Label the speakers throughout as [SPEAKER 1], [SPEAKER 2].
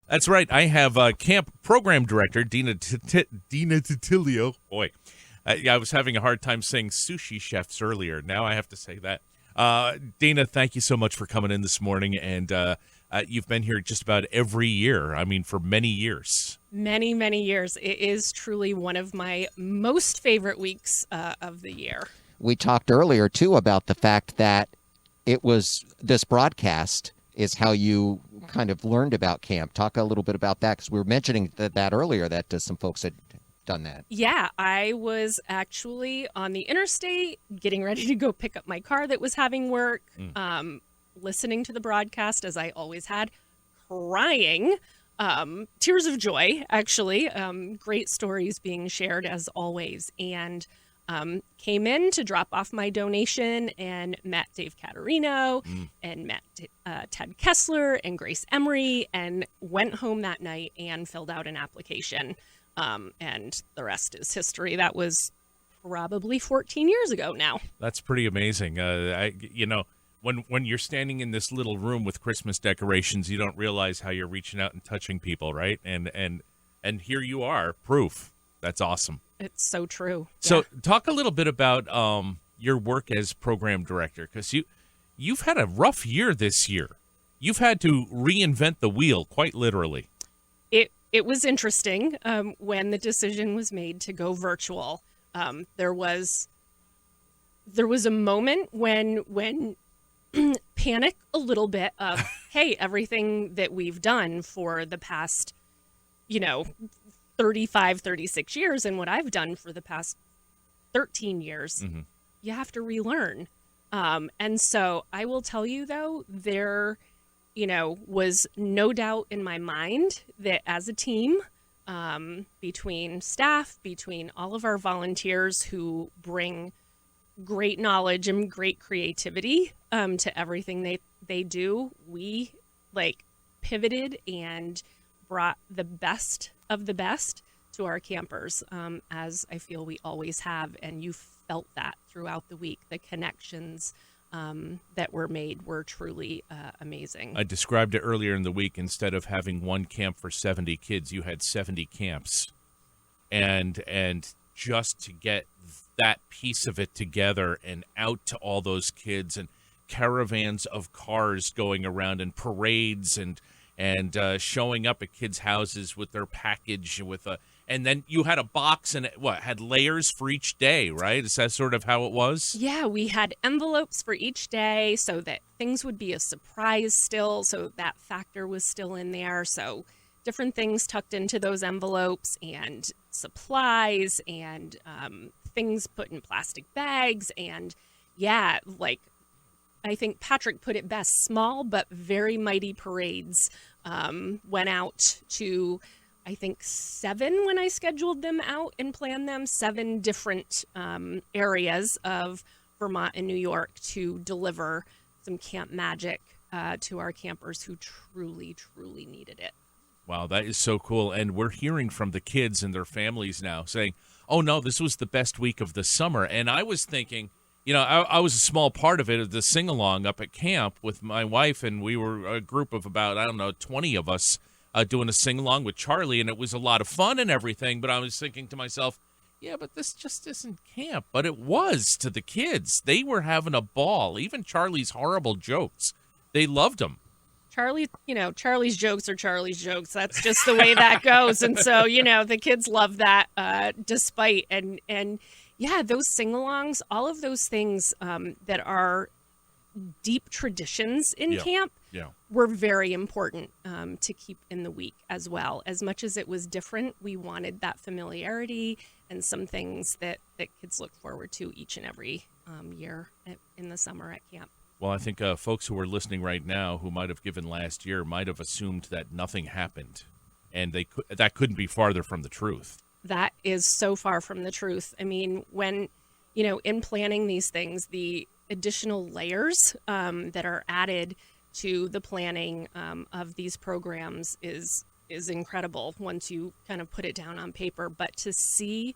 [SPEAKER 1] That's right. I have camp program director Dina Datillio. Boy, I was having a hard time saying sushi chefs earlier. Now I have to say that. Dina, thank you so much for coming in this morning. And you've been here just about every year. I mean, for many years.
[SPEAKER 2] Many, many years. It is truly one of my most favorite weeks of the year.
[SPEAKER 3] We talked earlier, too, about the fact that it was this broadcast is how you kind of learned about camp. Talk a little bit about that, because we were mentioning that earlier, that some folks had done that.
[SPEAKER 2] Yeah, I was actually on the interstate getting ready to go pick up my car that was having work, listening to the broadcast, as I always had, crying, tears of joy, actually. Great stories being shared, as always. And came in to drop off my donation and met Dave Caterino and met Ted Kessler and Grace Emery, and went home that night and filled out an application. And the rest is history. That was probably 14 years ago now. That's
[SPEAKER 1] pretty amazing. When you're standing in this little room with Christmas decorations, you don't realize how you're reaching out and touching people, right? And here you are, proof. That's awesome.
[SPEAKER 2] It's so true.
[SPEAKER 1] So talk a little bit about your work as program director, because you've had a rough year this year. You've had to reinvent the wheel, quite literally.
[SPEAKER 2] It was interesting when the decision was made to go virtual. There was a moment when panic a little bit of, hey, everything that we've done for the past, 35, 36 years, and what I've done for the past 13 years, you have to relearn. And so I will tell you, though, there, was no doubt in my mind that as a team, between staff, between all of our volunteers who bring great knowledge and great creativity to everything they do, we pivoted and brought the best of the best to our campers, as I feel we always have. And you felt that throughout the week. The connections that were made were truly amazing.
[SPEAKER 1] I described it earlier in the week. Instead of having one camp for 70 kids, you had 70 camps. And just to get that piece of it together and out to all those kids, and caravans of cars going around, and parades, and showing up at kids' houses with their package and then you had a box and had layers for each day, right? Is that sort of how it was?
[SPEAKER 2] Yeah, we had envelopes for each day so that things would be a surprise still. So that factor was still in there. So different things tucked into those envelopes, and supplies, and things put in plastic bags. And I think Patrick put it best, small but very mighty parades went out to, I think, 7 when I scheduled them out and planned them, 7 different areas of Vermont and New York to deliver some camp magic to our campers who truly, truly needed it.
[SPEAKER 1] Wow, that is so cool. And we're hearing from the kids and their families now saying, oh, no, this was the best week of the summer. And I was thinking, I was a small part of it, of the sing-along up at camp with my wife, and we were a group of about, 20 of us doing a sing-along with Charlie, and it was a lot of fun and everything, but I was thinking to myself, yeah, but this just isn't camp. But it was to the kids. They were having a ball. Even Charlie's horrible jokes, they loved them.
[SPEAKER 2] Charlie's jokes are Charlie's jokes. That's just the way that goes. And so, the kids love that despite. And yeah, those sing-alongs, all of those things that are deep traditions in camp were very important to keep in the week as well. As much as it was different, we wanted that familiarity and some things that kids look forward to each and every year in the summer at camp.
[SPEAKER 1] Well, I think folks who are listening right now who might have given last year might have assumed that nothing happened, and that couldn't be farther from the truth.
[SPEAKER 2] That is so far from the truth. I mean, when, in planning these things, the additional layers that are added to the planning of these programs is incredible once you kind of put it down on paper. But to see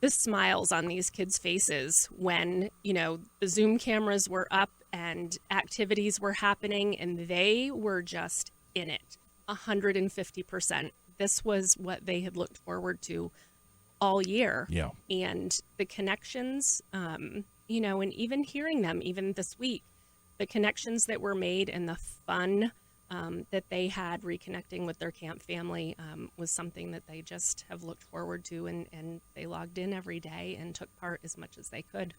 [SPEAKER 2] the smiles on these kids' faces when, the Zoom cameras were up and activities were happening and they were just in it, 150%. This was what they had looked forward to all year.
[SPEAKER 1] Yeah.
[SPEAKER 2] And the connections, you know, and even hearing them, even this week, the connections that were made and the fun that they had reconnecting with their camp family was something that they just have looked forward to, and they logged in every day and took part as much as they could.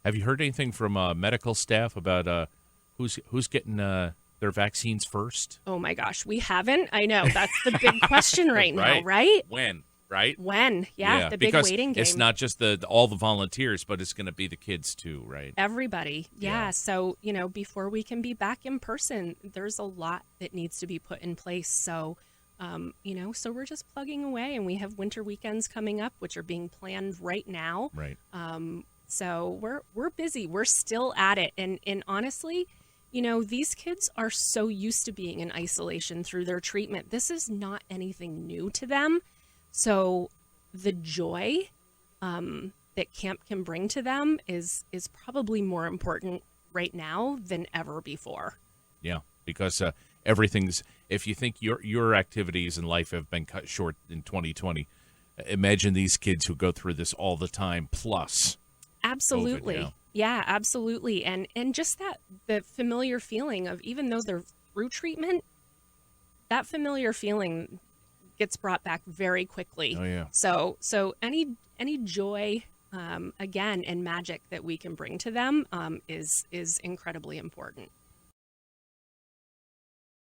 [SPEAKER 1] Have you heard anything from medical staff about who's getting their vaccines first?
[SPEAKER 2] Oh my gosh, we haven't. I know that's the big question right now, right?
[SPEAKER 1] When? Right?
[SPEAKER 2] When? Yeah, the big
[SPEAKER 1] because
[SPEAKER 2] waiting game.
[SPEAKER 1] It's not just all the volunteers, but it's going to be the kids too, right?
[SPEAKER 2] Everybody. Yeah. So, you know, before we can be back in person, there's a lot that needs to be put in place. So, you know, so we're just plugging away, and we have winter weekends coming up, which are being planned right now.
[SPEAKER 1] Right.
[SPEAKER 2] So we're busy. We're still at it. And honestly, you know, these kids are so used to being in isolation through their treatment. This is not anything new to them. So the joy that camp can bring to them is probably more important right now than ever before.
[SPEAKER 1] Yeah, because everything's, if you think your activities in life have been cut short in 2020, imagine these kids who go through this all the time, plus
[SPEAKER 2] absolutely.
[SPEAKER 1] COVID,
[SPEAKER 2] Yeah, absolutely. And just the familiar feeling of, even though they're through treatment, that familiar feeling gets brought back very quickly.
[SPEAKER 1] Oh yeah.
[SPEAKER 2] So any joy, again, and magic that we can bring to them is incredibly important.